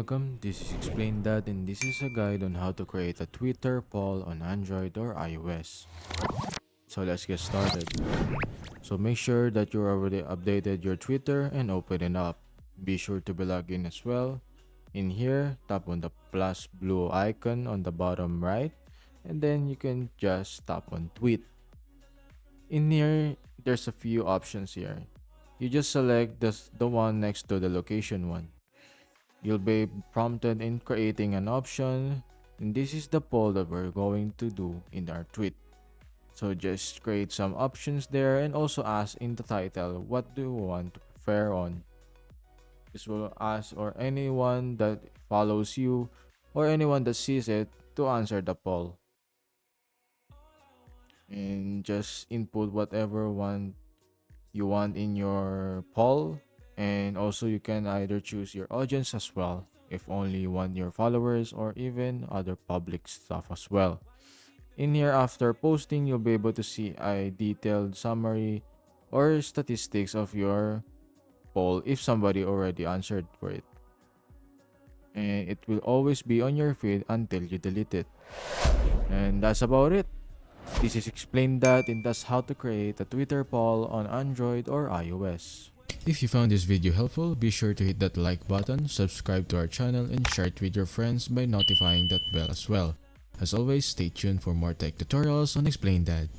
welcome. This is Explain That, and this is a guide on how to create a Twitter poll on Android or iOS. So let's get started. So make sure that you already updated your Twitter and open it up. Be sure to be logged in as well. In here, tap on the plus blue icon on the bottom right, and then you can just tap on tweet. In here, there's a few options here. You just select the one next to the location one. You'll be prompted in creating an option, and this is the poll that we're going to do in our tweet. So just create some options there and also ask in the title what do you want to prefer on. This will ask or anyone that follows you or anyone that sees it to answer the poll. And just input whatever one you want in your poll, and also you can either choose your audience as well if only you want your followers or even other public stuff as well. In here, after posting, you'll be able to see a detailed summary or statistics of your poll if somebody already answered for it, and it will always be on your feed until you delete it. And that's about it. This is Explain That, and that's how to create a Twitter poll on Android or iOS. If you found this video helpful, be sure to hit that like button, subscribe to our channel, and share it with your friends by notifying that bell as well. As always, stay tuned for more tech tutorials on Explain That.